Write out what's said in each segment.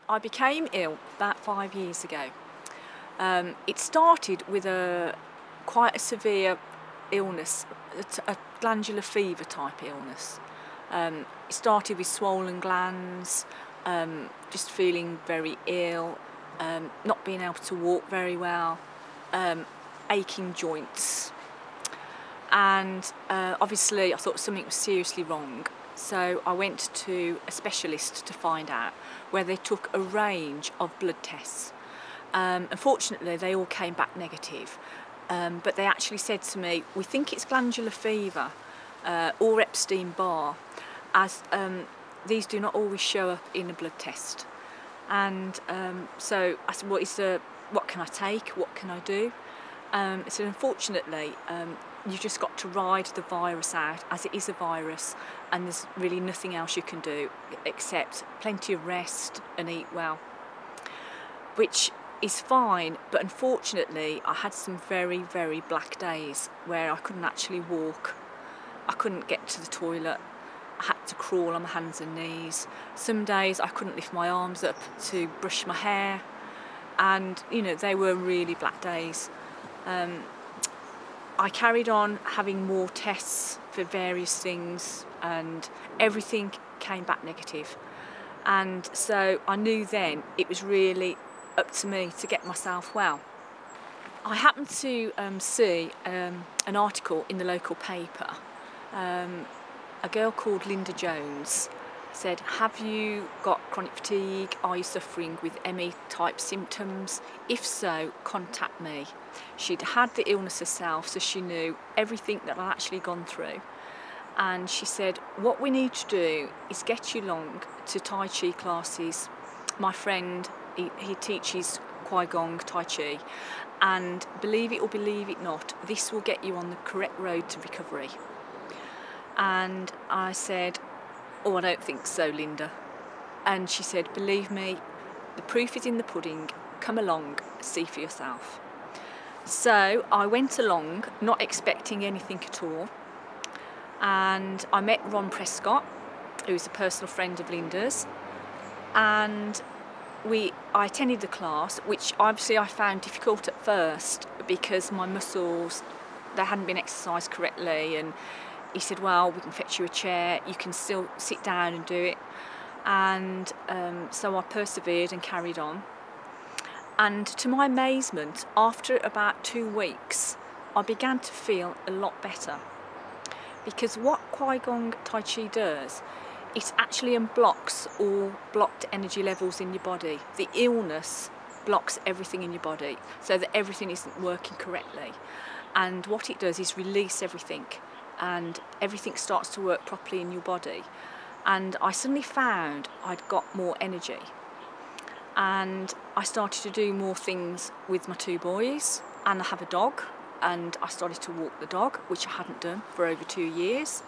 I became ill about 5 years ago. It started with quite a severe illness, a glandular fever type illness. It started with swollen glands, just feeling very ill, not being able to walk very well, aching joints, and obviously I thought something was seriously wrong. So I went to a specialist to find out, where they took a range of blood tests. Unfortunately, they all came back negative, but they actually said to me, we think it's glandular fever or Epstein-Barr, as these do not always show up in a blood test. And so I said, what can I take? What can I do? I said, unfortunately, you've just got to ride the virus out, as it is a virus, and there's really nothing else you can do except plenty of rest and eat well, which is fine. But unfortunately, I had some very, very black days where I couldn't actually walk. I couldn't get to the toilet. I had to crawl on my hands and knees. Some days I couldn't lift my arms up to brush my hair, and they were really black days. I carried on having more tests for various things, and everything came back negative. And so I knew then it was really up to me to get myself well. I happened to see an article in the local paper. A girl called Linda Jones said, have you got chronic fatigue? Are you suffering with ME type symptoms? If so, contact me. She'd had the illness herself, so she knew everything that I'd actually gone through. And she said, what we need to do is get you along to Tai Chi classes. My friend, he teaches Qigong, Tai Chi, and believe it or believe it not, this will get you on the correct road to recovery. And I said, oh, I don't think so, Linda. And she said, believe me, the proof is in the pudding. Come along, see for yourself. So I went along, not expecting anything at all. And I met Ron Prescott, who's a personal friend of Linda's. And I attended the class, which obviously I found difficult at first because my muscles, they hadn't been exercised correctly. And he said, well, we can fetch you a chair, you can still sit down and do it. And so I persevered and carried on. And to my amazement, after about 2 weeks, I began to feel a lot better. Because what Qigong Tai Chi does, it actually unblocks all blocked energy levels in your body. The illness blocks everything in your body so that everything isn't working correctly. And what it does is release everything, and everything starts to work properly in your body. And I suddenly found I'd got more energy, and I started to do more things with my 2 boys, and I have a dog, and I started to walk the dog, which I hadn't done for over 2 years.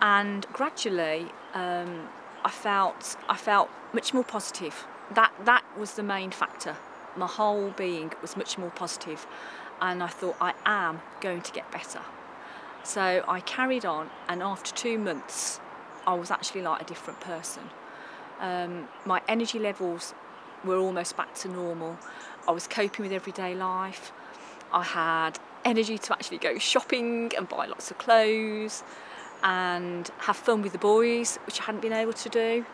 And gradually I felt much more positive. That was the main factor. My whole being was much more positive, and I thought, I am going to get better. So I carried on, and after 2 months I was actually like a different person. My energy levels were almost back to normal. I was coping with everyday life. I had energy to actually go shopping and buy lots of clothes and have fun with the boys, which I hadn't been able to do.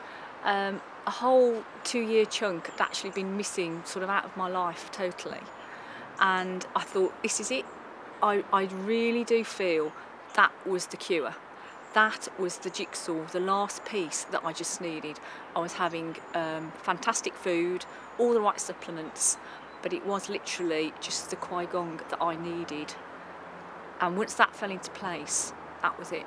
A whole 2-year chunk had actually been missing sort of out of my life totally. And I thought, this is it. I really do feel that was the cure. That was the jigsaw, the last piece that I just needed. I was having fantastic food, all the right supplements, but it was literally just the Qigong that I needed. And once that fell into place, that was it.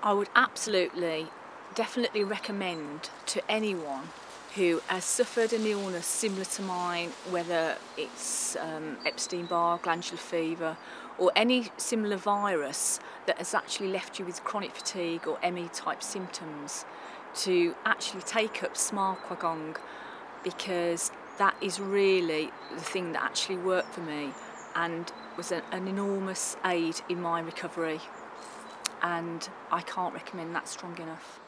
I would absolutely, definitely recommend to anyone who has suffered an illness similar to mine, whether it's Epstein-Barr, glandular fever, or any similar virus that has actually left you with chronic fatigue or ME type symptoms, to actually take up Smile Qigong, because that is really the thing that actually worked for me and was an enormous aid in my recovery. And I can't recommend that strong enough.